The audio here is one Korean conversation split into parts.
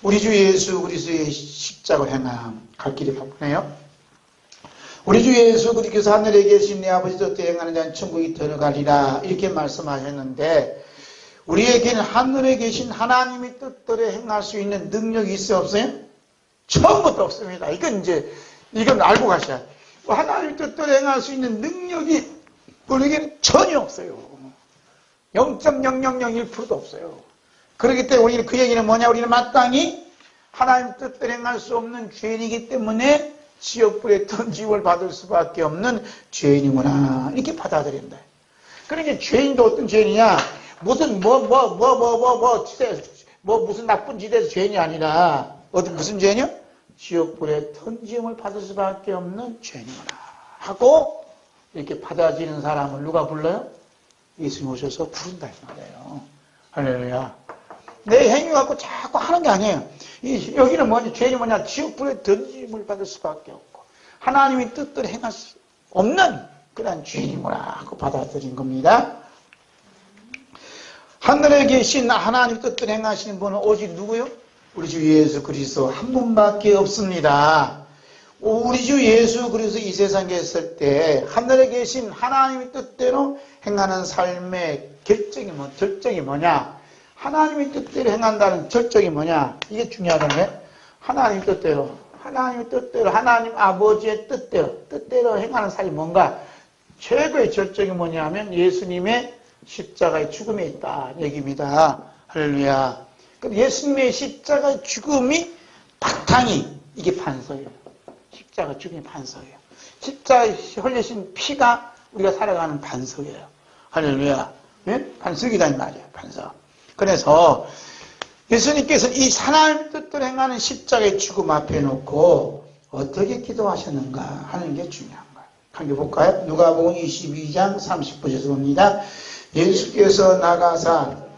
우리 주 예수 그리스도의 십자가 행함 갈 길이 바쁘네요. 우리 주 예수 그리스도께서 하늘에 계신 내 아버지 뜻대로 행하는 자는 천국에 들어가리라 이렇게 말씀하셨는데, 우리에게는 하늘에 계신 하나님의 뜻대로 행할 수 있는 능력이 있어요, 없어요? 처음부터 없습니다. 이건 알고 가셔야 돼요. 하나님의 뜻대로 행할 수 있는 능력이 우리에게는 전혀 없어요. 0.0001%도 없어요. 그렇기 때문에 우리는 그 얘기는 뭐냐? 우리는 마땅히 하나님 뜻대로 행할 수 없는 죄인이기 때문에 지옥불에 던짐을 받을 수밖에 없는 죄인이구나 이렇게 받아들인다. 그러니까 죄인도 어떤 죄인이냐? 무슨 무슨 나쁜 짓에서 죄인이 아니라 무슨 죄인이요? 지옥불에 던짐을 받을 수밖에 없는 죄인이구나 하고 이렇게 받아지는 사람을 누가 불러요? 예수님 오셔서 부른다 이 말이에요. 할렐루야. 내 행위 갖고 자꾸 하는 게 아니에요. 여기는 뭐냐? 죄인이 뭐냐? 지옥불에 던짐을 받을 수밖에 없고 하나님의 뜻대로 행할 수 없는 그런 죄인이구나 하고 받아들인 겁니다. 하늘에 계신 하나님 뜻대로 행하시는 분은 오직 누구요? 우리 주 예수 그리스도 한 분밖에 없습니다. 우리 주 예수 그리스도 이 세상에 있을 때 하늘에 계신 하나님의 뜻대로 행하는 삶의 결정이 뭐냐? 하나님의 뜻대로 행한다는 결정이 뭐냐? 이게 중요하던데. 하나님 뜻대로, 하나님 아버지의 뜻대로 행하는 삶이 뭔가? 최고의 결정이 뭐냐면 예수님의 십자가의 죽음에 있다 얘기입니다. 할렐루야. 예수님의 십자가의 죽음이 바탕이 이게 반석이에요. 십자가 죽음이 반석이에요. 십자가에 흘리신 피가 우리가 살아가는 반석이에요. 할렐루야. 네? 반석이다 이 말이에요. 반석. 그래서 예수님께서는 이 하나님 뜻대로 행하는 십자가의 죽음 앞에 놓고 어떻게 기도하셨는가 하는 게 중요한 거예요. 한번 볼까요? 누가복음 22장 39절에서 봅니다. 예수께서 나가사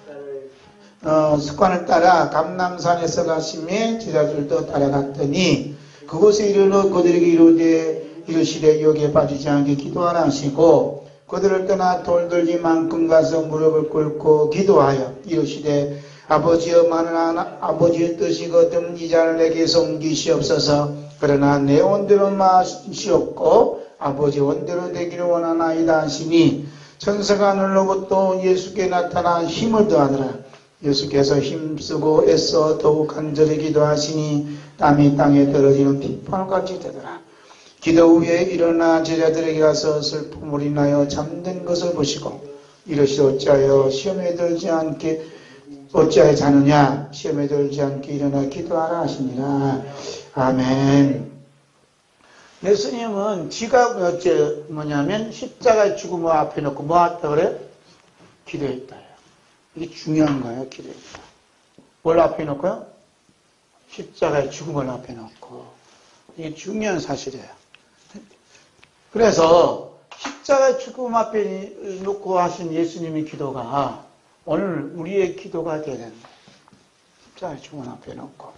습관을 따라 감람산에서 가시며 제자들도 따라갔더니 그곳에 이르러 그들에게 이르시되 여기에 빠지지 않게 기도하라 하시고 그들을 떠나 돌들기만큼 가서 무릎을 꿇고 기도하여 이르시되 아버지여 만은 아버지의 뜻이거든 이 잔을 내게서 옮기시옵소서. 그러나 내 원대로 마시옵고 아버지 원대로 되기를 원하나이다 하시니 천사가 하늘로부터 예수께 나타나 힘을 더하더라. 예수께서 힘쓰고 애써 더욱 간절히 기도하시니 땀이 땅에 떨어지는 빗방울같이 되더라. 기도 후에 일어나 제자들에게 가서 슬픔을 인하여 잠든 것을 보시고 이르시되 어찌하여 자느냐? 시험에 들지 않게 일어나 기도하라 하시니라. 아멘. 예수님은 지가 뭐냐면 십자가의 죽음을 앞에 놓고 뭐 했다 그래요? 기도했다. 이게 중요한 거예요. 기도했다. 뭘 앞에 놓고요? 십자가의 죽음을 앞에 놓고. 이게 중요한 사실이에요. 그래서 십자가의 죽음 앞에 놓고 하신 예수님의 기도가 오늘 우리의 기도가 되야 된다. 십자가의 죽음 앞에 놓고.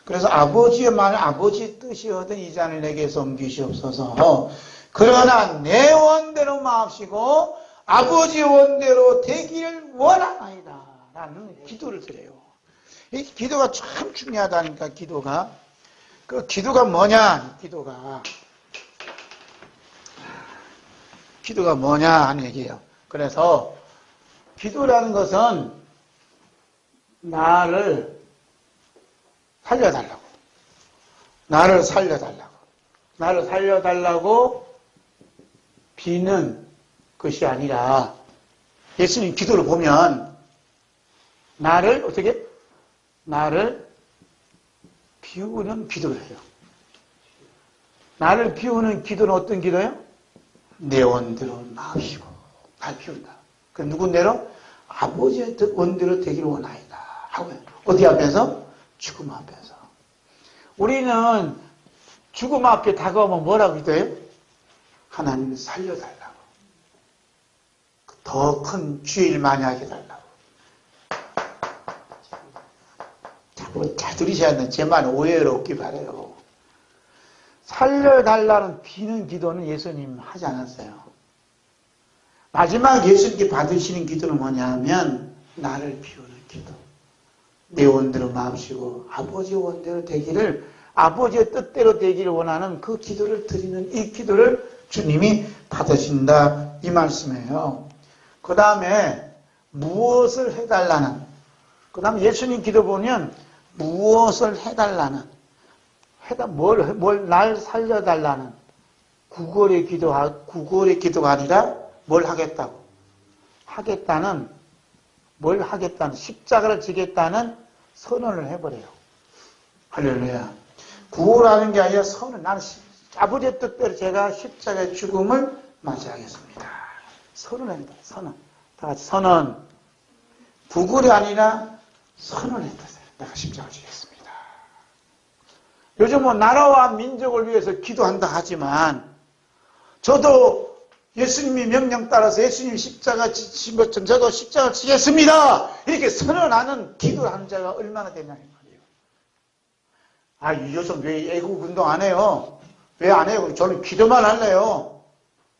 그래서 아버지의 뜻이거든 이 잔을 내게서 옮기시옵소서. 그러나 내 원대로 마옵시고 아버지의 원대로 되기를 원하나이다 라는 기도를 드려요. 이 기도가 참 중요하다니까. 기도가 뭐냐? 기도가 뭐냐 하는 얘기예요. 그래서 기도라는 것은 나를 살려달라고 비는 것이 아니라 예수님 기도를 보면 나를 비우는 기도를 해요. 나를 비우는 기도는 어떤 기도예요? 내 원대로 마시고 날 비운다. 그 누군대로? 아버지의 원대로 되기를 원하이다 하고요. 어디 앞에서? 죽음 앞에서. 우리는 죽음 앞에 다가오면 뭐라고 기도해요? 하나님 살려달라고. 더 큰 죄를 많이 하게 해달라고. 자꾸 자들이셔야 되는 제 말 오해를 얻기 바라요. 살려달라는 비는 기도는 예수님 하지 않았어요. 마지막 예수님께 받으시는 기도는 뭐냐 하면 나를 비우는 기도. 내 원대로 마음씨고 아버지 원대로 되기를, 아버지의 뜻대로 되기를 원하는 그 기도를 드리는 이 기도를 주님이 받으신다 이 말씀이에요. 그 다음에 무엇을 해달라는, 그 다음에 예수님 기도 보면 무엇을 해달라는, 날 살려달라는 구걸의 기도가 아니라 뭘 하겠다고, 뭘 하겠다는, 십자가를 지겠다는 선언을 해버려요. 할렐루야. 구호라는 게 아니라 선언. 나는 아버지의 뜻대로 제가 십자가의 죽음을 맞이하겠습니다. 선언합니다. 선언. 다 같이 선언. 구걸이 아니라 선언했다. 내가 십자가를 지겠습니다. 요즘 나라와 민족을 위해서 기도한다 하지만 저도 예수님이 명령 따라서 예수님이 십자가 지신 것처럼 저도 십자가 지겠습니다. 이렇게 선언하는 기도를 하는 자가 얼마나 되냐는 말이에요. 요즘 왜 애국 운동 안 해요? 왜 안 해요? 저는 기도만 할래요.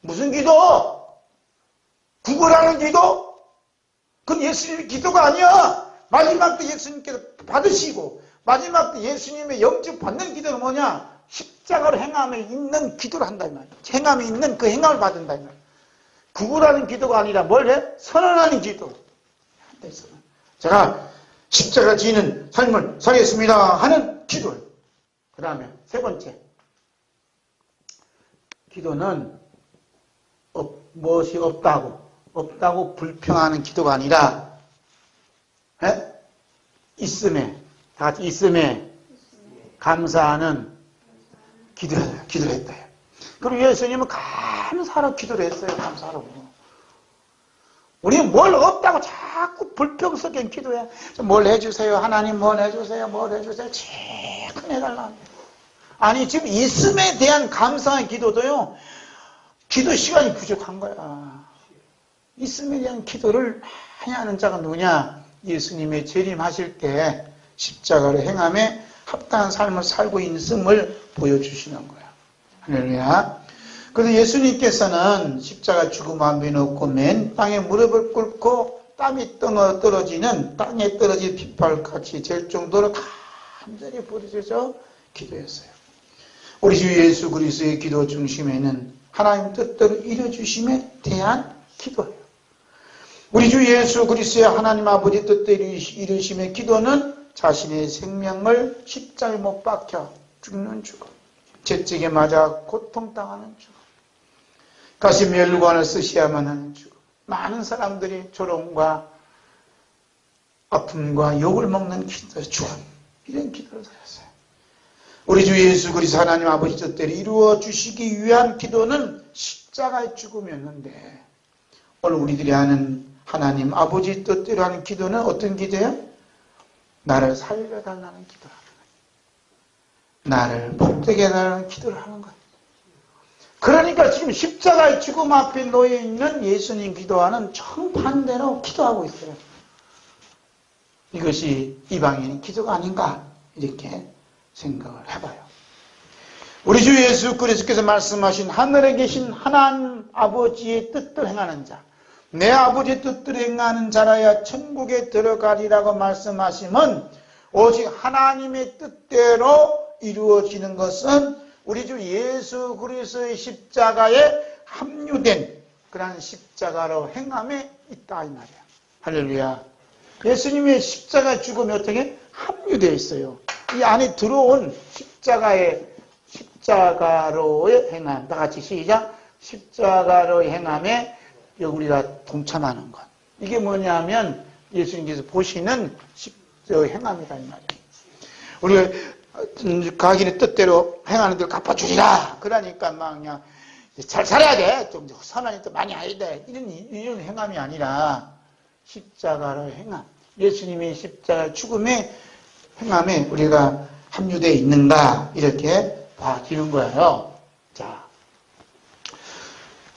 무슨 기도? 구걸하는 기도? 그건 예수님의 기도가 아니야. 마지막 때 예수님께서 받으시고 마지막 때 예수님의 영접 받는 기도는 뭐냐? 십자가로 행함에 있는 기도를 한다 이 말이에요. 행함에 있는 그 행함을 받는다 이 말이에요. 구걸하는 기도가 아니라 뭘 해? 선언하는 기도. 제가 십자가 지는 삶을 살겠습니다 하는 기도를. 그 다음에 세 번째, 기도는 무엇이 없다고 불평하는 기도가 아니라 있음에, 다 같이 있음에 감사하는 기도를 했다. 그리고 예수님은 감사로 기도를 했어요. 감사로. 우리는 뭘 없다고 자꾸 불평스럽게 기도해. 뭘 해주세요. 하나님 뭘 해주세요. 뭘 해주세요. 제발 해달라. 아니 지금 있음에 대한 감사의 기도도요. 기도 시간이 부족한 거야. 있음에 대한 기도를 많이 하는 자가 누구냐? 예수님의 재림하실 때 십자가를 행함에 합당한 삶을 살고 있음을 보여주시는 거야. 할렐루야. 그래서 예수님께서는 십자가 죽음 앞에 놓고 맨 땅에 무릎을 꿇고 땀이 떨어지는 땅에 떨어진 빗발같이 될 정도로 간절히 부르짖어 기도했어요. 우리 주 예수 그리스도의 기도 중심에는 하나님 뜻대로 이루어주심에 대한 기도예요. 우리 주 예수 그리스도의 하나님 아버지 뜻대로 이루심의 기도는 자신의 생명을 십자가에 못 박혀 죽는 죽음, 채찍에 맞아 고통당하는 죽음, 가슴에 혈관을 쓰셔야만 하는 죽음, 많은 사람들이 조롱과 아픔과 욕을 먹는 기도, 죽음, 이런 기도를 드렸어요. 우리 주 예수 그리스도 하나님 아버지 뜻대로 이루어 주시기 위한 기도는 십자가의 죽음이었는데, 오늘 우리들이 하는 하나님 아버지 뜻대로 하는 기도는 어떤 기도예요? 나를 살려달라는 기도를 하는 거예요. 나를 복되게 해달라는 기도를 하는 거예요. 그러니까 지금 십자가의 죽음 앞에 놓여있는 예수님 기도와는 정반대로 기도하고 있어요. 이것이 이방인의 기도가 아닌가 이렇게 생각을 해봐요. 우리 주 예수 그리스도께서 말씀하신 하늘에 계신 하나님 아버지의 뜻을 행하는 자, 내 아버지의 뜻을 행하는 자라야 천국에 들어가리라고 말씀하심은 오직 하나님의 뜻대로 이루어지는 것은 우리 주 예수 그리스도의 십자가에 합류된 그러한 십자가로 행함에 있다 이 말이야. 할렐루야. 예수님의 십자가 죽음이 어떻게 합류되어 있어요. 이 안에 들어온 십자가로의 행함. 다 같이 시작. 십자가로의 행함에 우리가 동참하는 것. 이게 뭐냐면 예수님께서 보시는 행함이다 이 말이에요. 우리가 자기의 뜻대로 행하는 대로 갚아주리라. 그러니까 막 그냥 잘 살아야 돼. 좀 선한 일 많이 해야 돼. 이런 행함이 아니라 십자가로의 행함. 예수님의 십자가 죽음의 행함에 우리가 합류되어 있는가 이렇게 봐지는 거예요. 자,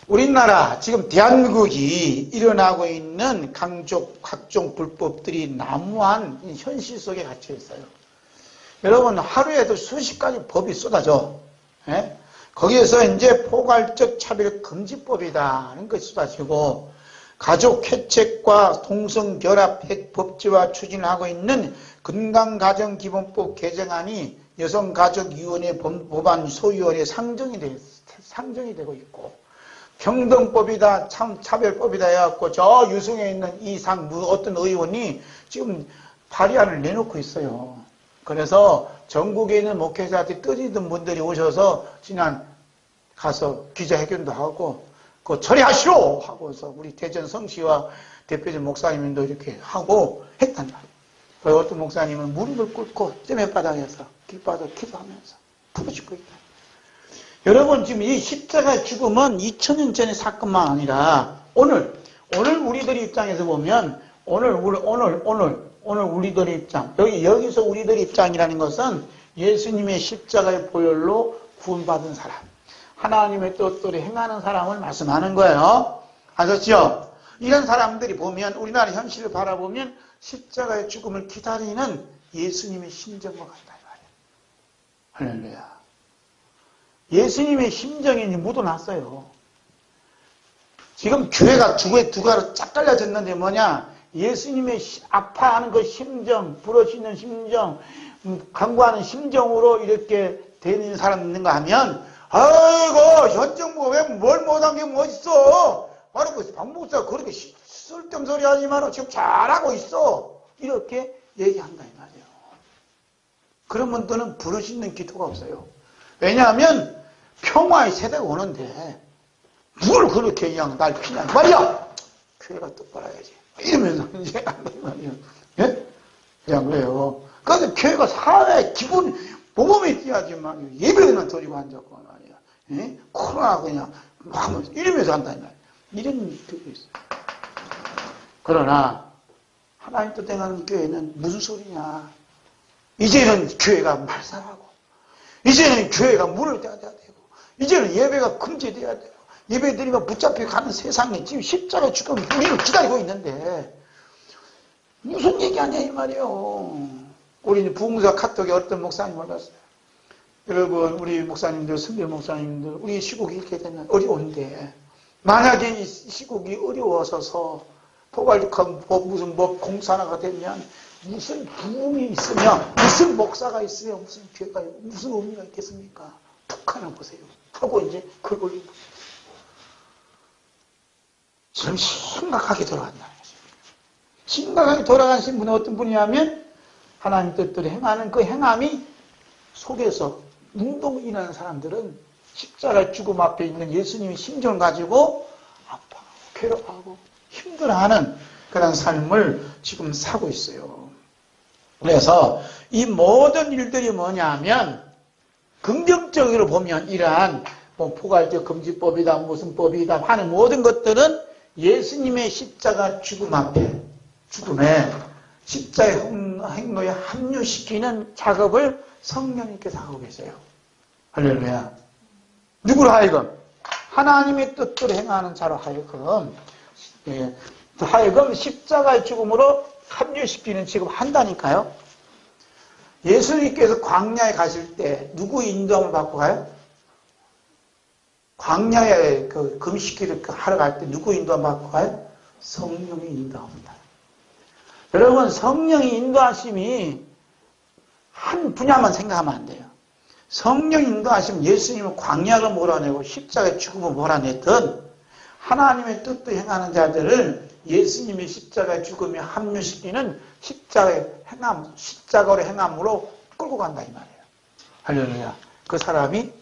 우리나라 지금 대한민국이 일어나고 있는 각종 불법들이 난무한 현실 속에 갇혀 있어요. 여러분 하루에도 수십 가지 법이 쏟아져. 거기에서 이제 포괄적 차별금지법이다 하는 것이 쏟아지고, 가족 혜택과 동성결합 법제화 추진을 하고 있는 건강가정기본법 개정안이 여성가족위원회 법안 소위원회에 상정이 되고 있고, 평등법이다, 차별법이다 해갖고 저 유성에 있는 어떤 의원이 지금 발의안을 내놓고 있어요. 그래서 전국에 있는 목회자한테 떠지던 분들이 오셔서 지난 가서 기자회견도 하고 그 처리하시오 하고서 우리 대전 성시와 대표적 목사님도 이렇게 하고 했단 말이에요. 그리고 어떤 목사님은 무릎을 꿇고 쨈매바닥에서 길바닥 기도하면서 부르짖고 있다. 여러분, 지금 이 십자가의 죽음은 2000년 전의 사건만 아니라 오늘 우리들의 입장에서 보면 오늘 우리들의 입장, 여기서 우리들의 입장이라는 것은 예수님의 십자가의 보혈로 구원받은 사람, 하나님의 뜻대로 행하는 사람을 말씀하는 거예요. 아셨죠? 이런 사람들이 보면, 우리나라 현실을 바라보면 십자가의 죽음을 기다리는 예수님의 심정과 같다 이 말이에요. 할렐루야. 예수님의 심정이 묻어났어요. 지금 교회가 두 가로 쫙 갈려졌는데 뭐냐? 예수님의 아파하는 그 심정, 부러지는 심정, 간구하는 심정으로 이렇게 되는 사람 있는가 하면, 아이고, 현 정부가 왜 뭘 못한 게 뭐 있어? 바로 그 박 목사가 그렇게 쓸데없는 소리 하지 마라. 지금 잘하고 있어. 이렇게 얘기한다, 이 말이에요. 그런 분들은 부르짖는 기도가 없어요. 왜냐하면 평화의 세대가 오는데, 뭘 그렇게 그냥 날 피냐. 말이야! 교회가 똑바로 해야지. 이러면서 이제 한다, 이 말이에요. 예? 그냥 그래요. 그래서 교회가 사회의 기본, 모범에 뛰어야지만 예배만 드리고 앉았고 말이야. 예? 코로나 그냥 하면 이러면서 한다, 이 말이야. 이런 교회가 있어요. 그러나, 하나님 뜻 행하는 교회는 무슨 소리냐. 이제는 교회가 말살하고, 이제는 교회가 문을 닫아야 되고, 이제는 예배가 금지돼야 되고, 예배 드리면 붙잡혀 가는 세상에 지금 십자가 죽음 우리를 기다리고 있는데, 무슨 얘기하냐, 이 말이에요. 우리 부흥사 카톡에 어떤 목사님 올랐어요. 여러분, 우리 목사님들, 선배 목사님들, 우리 시국이 이렇게 되면 어려운데, 만약에 이 시국이 어려워서서 포괄적한 무슨 공산화가 되면 무슨 부흥이 있으면, 무슨 목사가 있으면, 무슨 교회가 무슨 의미가 있겠습니까? 북한을 보세요. 하고 이제 그걸 올리고. 지금 심각하게 돌아간다는 거죠. 심각하게 돌아가신 분은 어떤 분이냐면, 하나님 뜻대로 행하는 그 행함이 속에서 운동이 일어나는 사람들은 십자가 죽음 앞에 있는 예수님의 심정을 가지고 아파하고 괴로워하고 힘들어하는 그런 삶을 지금 사고 있어요. 그래서 이 모든 일들이 뭐냐면 긍정적으로 보면 이러한 포괄적 금지법이다 무슨 법이다 하는 모든 것들은 예수님의 십자가 죽음 앞에 죽음에 십자의 행로에 합류시키는 작업을 성령님께서 하고 계세요. 할렐루야. 누구로 하여금? 하나님의 뜻대로 행하는 자로 하여금 십자가의 죽음으로 합류시키는 직업을 한다니까요. 예수님께서 광야에 가실 때 누구 인도함을 받고 가요? 광야에 그 금식기를 하러 갈 때 누구 인도함을 받고 가요? 성령의 인도합니다. 여러분, 성령의 인도하심이 한 분야만 생각하면 안 돼요. 성령 인도하시면 예수님은 광야를 몰아내고 십자가의 죽음을 몰아냈던 하나님의 뜻도 행하는 자들을 예수님의 십자가의 죽음에 합류시키는 십자가로 행함으로 끌고 간다 이 말이에요. 할렐루야. 그 사람이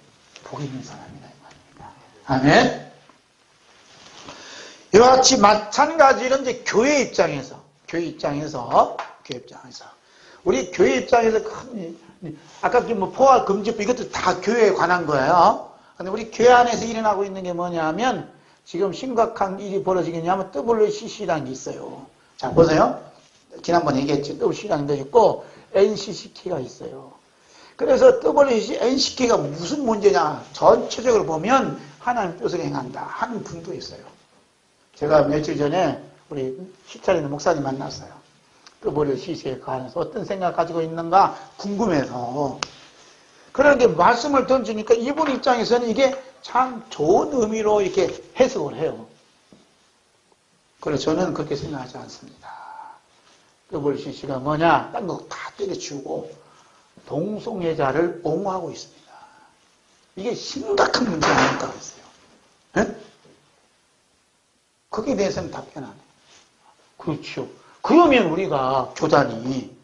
복 있는 사람이다 이 말입니다. 아멘. 이와 같이 마찬가지로 이제 교회 입장에서 우리 교회 입장에서 아까 포괄 금지법 이것도 다 교회에 관한 거예요. 근데 우리 교회 안에서 일어나고 있는 게 뭐냐면 지금 심각한 일이 벌어지겠냐면 WCC라는 게 있어요. 자, 보세요. 지난번에 얘기했죠. WCC라는 게 있고 NCCK가 있어요. 그래서 NCK가 무슨 문제냐. 전체적으로 보면 하나님 뜻을 행한다 하는 분도 있어요. 제가 며칠 전에 우리 시찰에 있는 목사님 만났어요. WCC에 관해서 어떤 생각 가지고 있는가 궁금해서. 그런데 말씀을 던지니까 이분 입장에서는 이게 참 좋은 의미로 이렇게 해석을 해요. 그래서 저는 그렇게 생각하지 않습니다. WCC가 뭐냐? 딴 거 다 때려치우고 동성애자를 옹호하고 있습니다. 이게 심각한 문제 아닐까 했어요. 네? 거기에 대해서는 답변 안 해요. 그렇죠. 그러면 우리가 교단이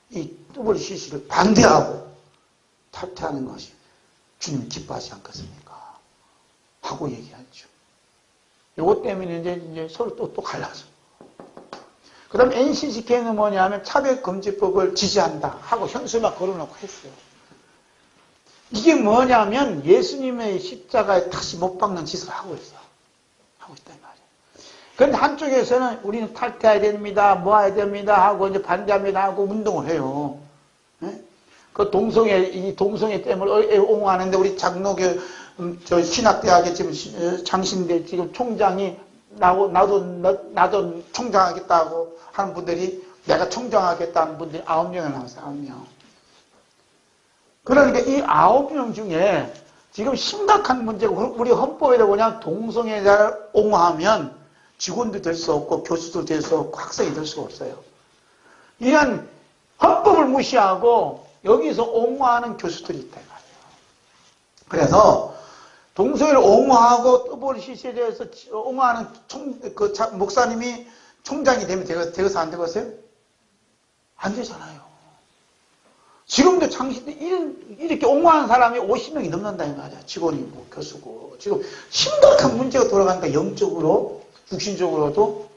이 WCC를 반대하고 탈퇴하는 것이 주님 기뻐하지 않겠습니까? 하고 얘기하죠. 요것 때문에 이제 서로 또 갈라져. 그 다음에 NCCK는 뭐냐면 차별금지법을 지지한다 하고 현수막 걸어놓고 했어요. 이게 뭐냐면 예수님의 십자가에 다시 못 박는 짓을 하고 있어. 하고 있단 말이에요. 그런데 한쪽에서는 우리는 탈퇴해야 됩니다, 모아야 됩니다 하고 이제 반대합니다 하고 운동을 해요. 네? 그 이 동성애 때문에 옹호하는데 우리 장로교, 저 신학대학의 지금 장신대 지금 총장이 나도 총장하겠다고 하는 분들이, 내가 총장하겠다는 분들이 9명이 나왔어요. 9명. 그러니까 이 9명 중에 지금 심각한 문제가, 우리 헌법에도 그냥 동성애자를 옹호하면 직원도 될 수 없고 교수도 될 수 없고 학생이 될 수가 없어요. 이런 헌법을 무시하고 여기서 옹호하는 교수들이 있다 이 말이에요. 그래서 동성애를 옹호하고 WCC에 대해서 옹호하는 목사님이 총장이 되면 되겠어요? 안 되겠어요? 안 되잖아요. 지금도 이렇게 옹호하는 사람이 50명이 넘는다 이 말이야. 직원이고 교수고. 지금 심각한 문제가 돌아가니까 영적으로, 육신적으로도.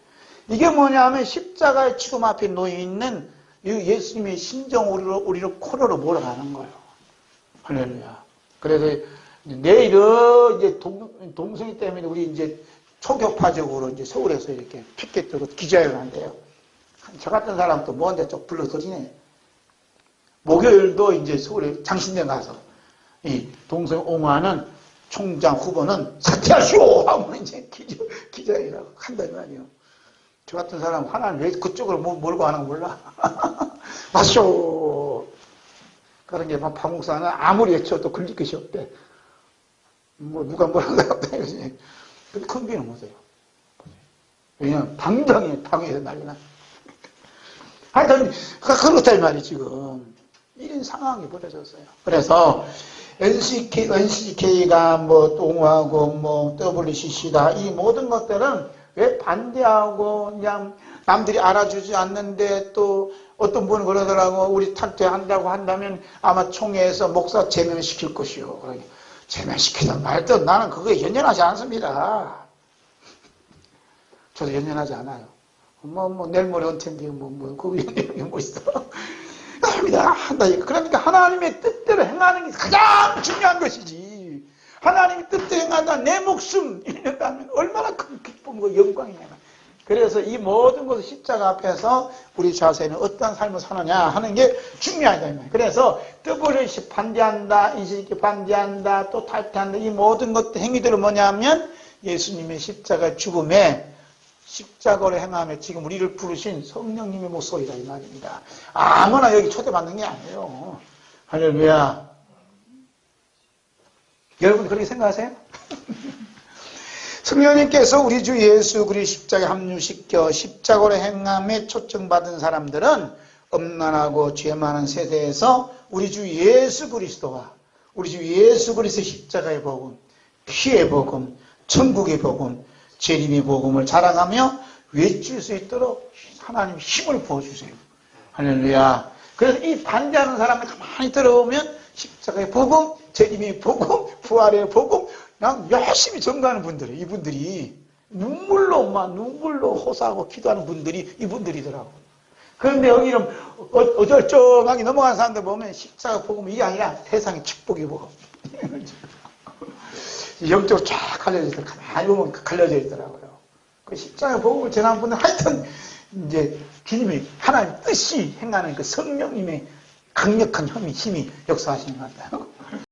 이게 뭐냐면 십자가의 죽음 앞에 놓여있는 예수님의 심정으로 우리를 코너로 몰아가는 거예요. 할렐루야. 그래서 내일은 이제 동성애 때문에 우리 이제 초교파적으로 이제 서울에서 이렇게 피켓 들고 기자회견 한대요. 저 같은 사람도 뭔데 좀 불러들이네. 목요일도 이제 서울에 장신대 가서 이 동성애 옹호하는 총장 후보는 사퇴하시오! 하면 이제 기자회견이라고 한단 말이에요. 저 같은 사람 하나는 왜 그쪽으로 몰고 가는 거 몰라. 마쇼! 그런 게 박목사는 아무리 외쳐도 걸릴 것이 없대. 뭐 누가 뭐라고 하겠다 이거지. 근데 큰 비는 못해요. 왜냐면 당장에 난리나. 하여튼 그렇다 이 말이 지금 이런 상황이 벌어졌어요. 그래서 NCK가 뭐 옹호하고 뭐 WCC다 이 모든 것들은 왜 반대하고 그냥 남들이 알아주지 않는데 또 어떤 분은 그러더라고. 우리 탈퇴한다고 한다면 아마 총회에서 목사 제명시킬 것이요. 그러니 제명시키든 말든 나는 그거에 연연하지 않습니다. 저도 연연하지 않아요. 내일 모레 언텐데 그거 연연이 뭐 있어. 합니다. 한다. 그러니까 하나님의 뜻대로 행하는 게 가장 중요한 것이지. 하나님의 뜻대로 행한다. 내 목숨 잃는다면 얼마나 큰 기쁨과 영광이냐. 그래서 이 모든 것을 십자가 앞에서 우리 자세는 어떠한 삶을 사느냐 하는 게 중요하다. 그래서 WCC 반대한다, 인식이 반대한다, 또 탈퇴한다. 이 모든 것들 행위들은 뭐냐면 예수님의 십자가 죽음에 십자가를 행하며 지금 우리를 부르신 성령님의 목소리다 이 말입니다. 아무나 여기 초대받는 게 아니에요. 할렐루야. 여러분 그렇게 생각하세요? 성령님께서 우리 주 예수 그리스도 십자가에 합류시켜 십자가로 행함에 초청받은 사람들은 엄난하고 죄 많은 세대에서 우리 주 예수 그리스도와 우리 주 예수 그리스도 십자가의 복음, 피의 복음, 천국의 복음, 재림의 복음을 자랑하며 외칠 수 있도록 하나님 힘을 부어주세요. 할렐루야. 그래서 이 반대하는 사람을 가만히 들어보면 십자가의 복음, 재림의 복음, 부활의 복음 그냥 열심히 전가하는 분들이 이분들이 눈물로 호소하고 기도하는 분들이 이분들이더라고. 그런데 여기는 어절쩡하게 넘어가는 사람들 보면 십자가 복음 이게 아니라 세상의 축복의 복음. 영적으로 쫙 갈려져 있더라고요. 가만히 보면 갈려져 있더라고요. 그 십자가 복음을 전하는 분들 하여튼 이제 주님이 하나님 뜻이 행하는 그 성령님의 강력한 힘이 역사하시는 것 같아요.